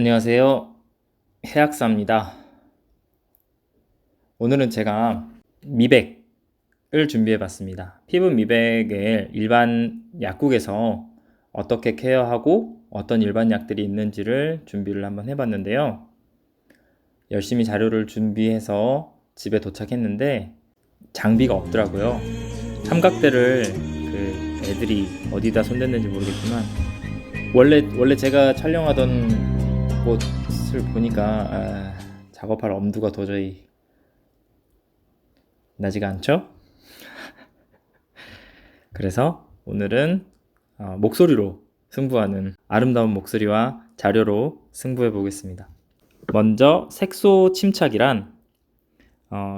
안녕하세요. 해학사입니다. 오늘은 제가 미백을 준비해 봤습니다. 피부 미백을 일반 약국에서 어떻게 케어하고 어떤 일반 약들이 있는지를 준비를 한번 해봤는데요. 열심히 자료를 준비해서 집에 도착했는데 장비가 없더라고요. 삼각대를 애들이 어디다 손댔는지 모르겠지만 원래 제가 촬영하던 곳을 보니까 작업할 엄두가 도저히 나지가 않죠? 그래서 오늘은 목소리로 승부하는 아름다운 목소리와 자료로 승부해 보겠습니다. 먼저 색소 침착이란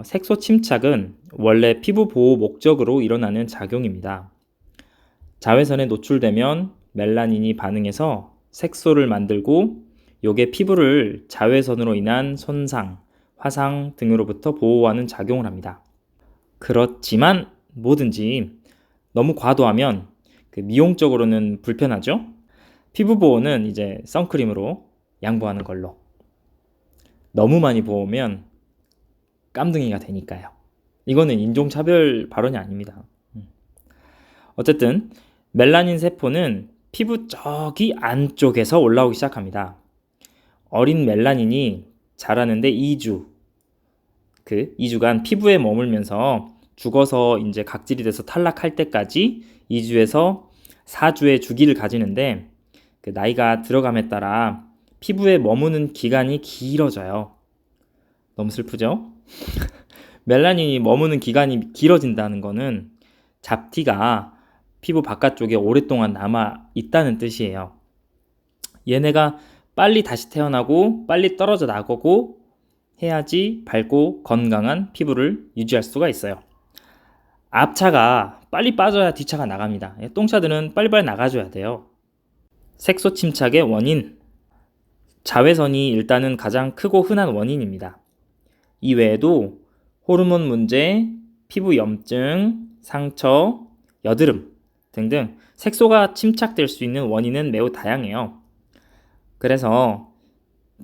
색소 침착은 원래 피부 보호 목적으로 일어나는 작용입니다. 자외선에 노출되면 멜라닌이 반응해서 색소를 만들고 요게 피부를 자외선으로 인한 손상, 화상 등으로부터 보호하는 작용을 합니다. 그렇지만 뭐든지 너무 과도하면 미용적으로는 불편하죠? 피부 보호는 이제 선크림으로 양보하는 걸로. 너무 많이 보호면 깜둥이가 되니까요. 이거는 인종차별 발언이 아닙니다. 어쨌든 멜라닌 세포는 피부 저기 안쪽에서 올라오기 시작합니다. 어린 멜라닌이 자라는데 2주간 피부에 머물면서 죽어서 이제 각질이 돼서 탈락할 때까지 2주에서 4주의 주기를 가지는데 나이가 들어감에 따라 피부에 머무는 기간이 길어져요. 너무 슬프죠? 멜라닌이 머무는 기간이 길어진다는 거는 잡티가 피부 바깥쪽에 오랫동안 남아 있다는 뜻이에요. 얘네가 빨리 다시 태어나고 빨리 떨어져 나가고 해야지 밝고 건강한 피부를 유지할 수가 있어요. 앞차가 빨리 빠져야 뒷차가 나갑니다. 똥차들은 빨리빨리 나가줘야 돼요. 색소 침착의 원인. 자외선이 일단은 가장 크고 흔한 원인입니다. 이 외에도 호르몬 문제, 피부 염증, 상처, 여드름 등등 색소가 침착될 수 있는 원인은 매우 다양해요. 그래서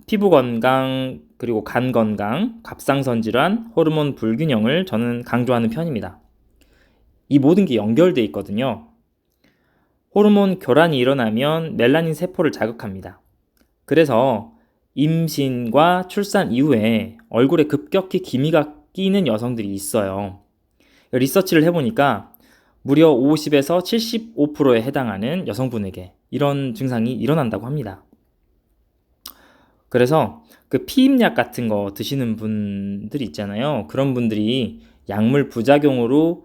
피부 건강, 그리고 간 건강, 갑상선 질환, 호르몬 불균형을 저는 강조하는 편입니다. 이 모든 게 연결되어 있거든요. 호르몬 교란이 일어나면 멜라닌 세포를 자극합니다. 그래서 임신과 출산 이후에 얼굴에 급격히 기미가 끼는 여성들이 있어요. 리서치를 해보니까 무려 50에서 75%에 해당하는 여성분에게 이런 증상이 일어난다고 합니다. 그래서 피임약 같은 거 드시는 분들 있잖아요. 그런 분들이 약물 부작용으로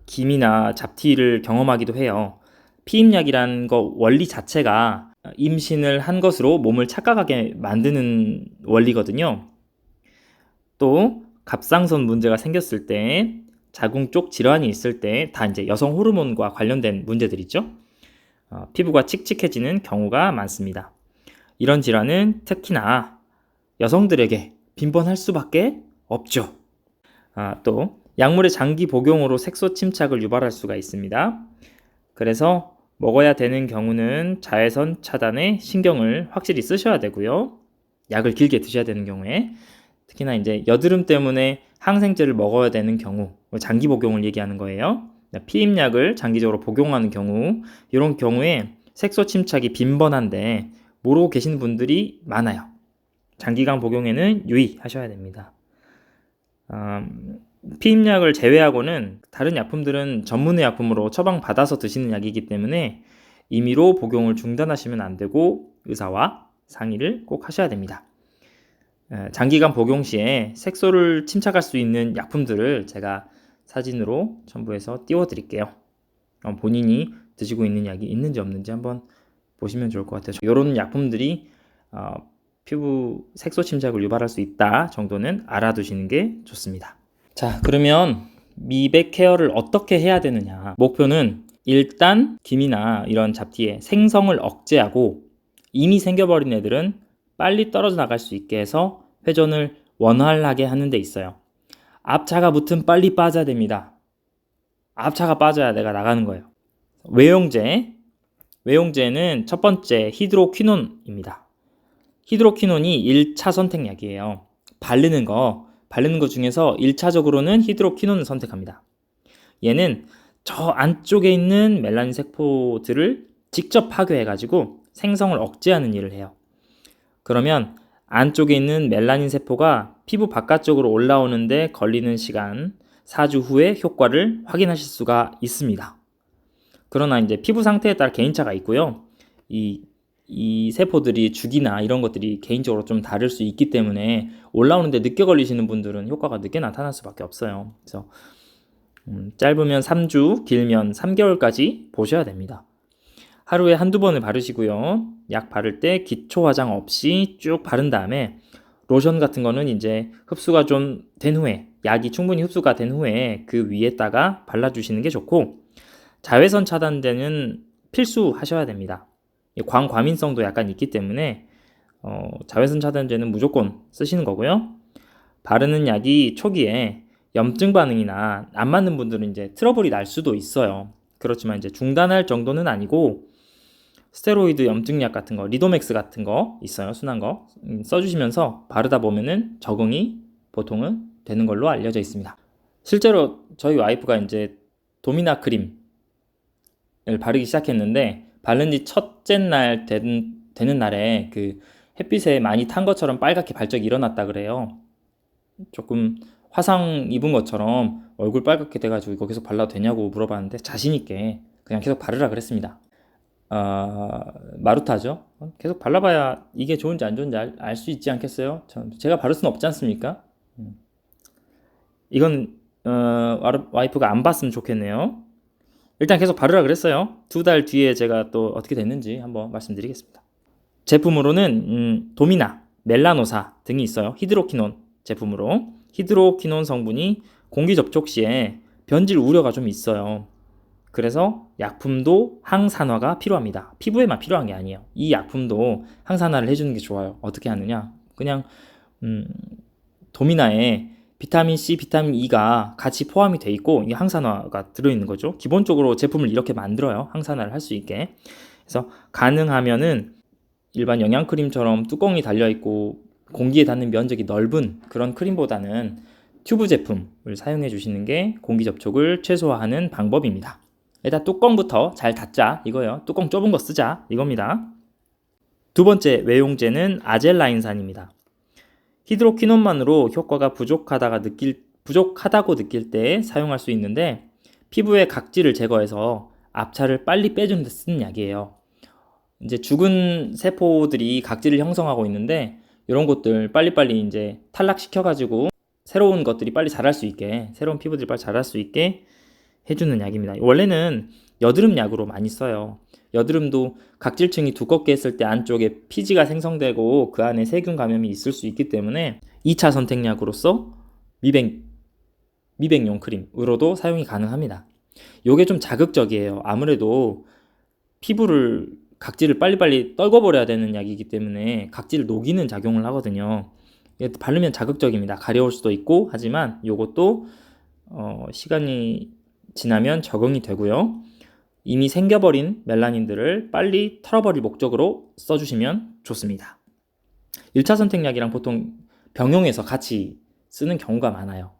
기미나 잡티를 경험하기도 해요. 피임약이란 거 원리 자체가 임신을 한 것으로 몸을 착각하게 만드는 원리거든요. 또 갑상선 문제가 생겼을 때, 자궁 쪽 질환이 있을 때 다 이제 여성 호르몬과 관련된 문제들이죠. 피부가 칙칙해지는 경우가 많습니다. 이런 질환은 특히나 여성들에게 빈번할 수밖에 없죠. 또 약물의 장기 복용으로 색소 침착을 유발할 수가 있습니다. 그래서 먹어야 되는 경우는 자외선 차단에 신경을 확실히 쓰셔야 되고요. 약을 길게 드셔야 되는 경우에 특히나 이제 여드름 때문에 항생제를 먹어야 되는 경우, 장기 복용을 얘기하는 거예요. 피임약을 장기적으로 복용하는 경우, 이런 경우에 색소 침착이 빈번한데 모르고 계시는 분들이 많아요. 장기간 복용에는 유의하셔야 됩니다. 피임약을 제외하고는 다른 약품들은 전문의 약품으로 처방받아서 드시는 약이기 때문에 임의로 복용을 중단하시면 안 되고 의사와 상의를 꼭 하셔야 됩니다. 장기간 복용 시에 색소를 침착할 수 있는 약품들을 제가 사진으로 첨부해서 띄워드릴게요. 본인이 드시고 있는 약이 있는지 없는지 한번 보시면 좋을 것 같아요. 이런 약품들이 피부 색소 침착을 유발할 수 있다 정도는 알아두시는 게 좋습니다. 자, 그러면 미백 케어를 어떻게 해야 되느냐. 목표는 일단 기미나 이런 잡티의 생성을 억제하고 이미 생겨버린 애들은 빨리 떨어져 나갈 수 있게 해서 회전을 원활하게 하는 데 있어요. 앞차가 붙으면 빨리 빠져야 됩니다. 앞차가 빠져야 내가 나가는 거예요. 외용제는 첫 번째 히드로퀴논입니다. 히드로퀴논이 1차 선택약이에요. 바르는 거 중에서 1차적으로는 히드로퀴논을 선택합니다. 얘는 저 안쪽에 있는 멜라닌 세포들을 직접 파괴해가지고 생성을 억제하는 일을 해요. 그러면 안쪽에 있는 멜라닌 세포가 피부 바깥쪽으로 올라오는데 걸리는 시간 4주 후에 효과를 확인하실 수가 있습니다. 그러나 이제 피부 상태에 따라 개인차가 있고요. 이 세포들이 주기나 이런 것들이 개인적으로 좀 다를 수 있기 때문에 올라오는데 늦게 걸리시는 분들은 효과가 늦게 나타날 수밖에 없어요. 그래서 짧으면 3주, 길면 3개월까지 보셔야 됩니다. 하루에 한두 번을 바르시고요. 약 바를 때 기초 화장 없이 쭉 바른 다음에 로션 같은 거는 이제 흡수가 좀 된 후에, 약이 충분히 흡수가 된 후에 그 위에다가 발라주시는 게 좋고, 자외선 차단제는 필수 하셔야 됩니다. 광과민성도 약간 있기 때문에 자외선 차단제는 무조건 쓰시는 거고요. 바르는 약이 초기에 염증 반응이나 안 맞는 분들은 이제 트러블이 날 수도 있어요. 그렇지만 이제 중단할 정도는 아니고 스테로이드 염증약 같은 거, 리도맥스 같은 거 있어요. 순한 거 써주시면서 바르다 보면은 적응이 보통은 되는 걸로 알려져 있습니다. 실제로 저희 와이프가 이제 도미나 크림을 바르기 시작했는데 바른 지 첫째 날 되는 날에 그 햇빛에 많이 탄 것처럼 빨갛게 발적이 일어났다 그래요. 조금 화상 입은 것처럼 얼굴 빨갛게 돼가지고 이거 계속 발라도 되냐고 물어봤는데 자신 있게 그냥 계속 바르라 그랬습니다. 마루타죠. 계속 발라봐야 이게 좋은지 안 좋은지 알 수 있지 않겠어요? 제가 바를 수는 없지 않습니까? 이건 와이프가 안 봤으면 좋겠네요. 일단 계속 바르라 그랬어요. 2달 뒤에 제가 또 어떻게 됐는지 한번 말씀드리겠습니다. 제품으로는 도미나, 멜라노사 등이 있어요. 히드로퀴논 제품으로. 히드로퀴논 성분이 공기 접촉 시에 변질 우려가 좀 있어요. 그래서 약품도 항산화가 필요합니다. 피부에만 필요한 게 아니에요. 이 약품도 항산화를 해주는 게 좋아요. 어떻게 하느냐? 그냥 도미나에 비타민 C, 비타민 E가 같이 포함이 돼 있고 이게 항산화가 들어있는 거죠. 기본적으로 제품을 이렇게 만들어요. 항산화를 할 수 있게. 그래서 가능하면은 일반 영양크림처럼 뚜껑이 달려있고 공기에 닿는 면적이 넓은 그런 크림보다는 튜브 제품을 사용해 주시는 게 공기 접촉을 최소화하는 방법입니다. 일단 뚜껑부터 잘 닫자 이거예요. 뚜껑 좁은 거 쓰자 이겁니다. 두 번째 외용제는 아젤라인산입니다. 히드로퀴논만으로 효과가 부족하다고 느낄 때 사용할 수 있는데 피부의 각질을 제거해서 압차를 빨리 빼주는 데 쓰는 약이에요. 이제 죽은 세포들이 각질을 형성하고 있는데 이런 것들 빨리빨리 이제 탈락시켜가지고 새로운 것들이 빨리 자랄 수 있게, 새로운 피부들이 빨리 자랄 수 있게 해주는 약입니다. 원래는 여드름 약으로 많이 써요. 여드름도 각질층이 두껍게 했을 때 안쪽에 피지가 생성되고 그 안에 세균 감염이 있을 수 있기 때문에 2차 선택약으로서 미백용 크림으로도 사용이 가능합니다. 요게 좀 자극적이에요. 아무래도 각질을 빨리빨리 떨궈버려야 되는 약이기 때문에 각질을 녹이는 작용을 하거든요. 바르면 자극적입니다. 가려울 수도 있고 하지만 요것도 시간이 지나면 적응이 되고요. 이미 생겨버린 멜라닌들을 빨리 털어버릴 목적으로 써주시면 좋습니다. 1차 선택약이랑 보통 병용해서 같이 쓰는 경우가 많아요.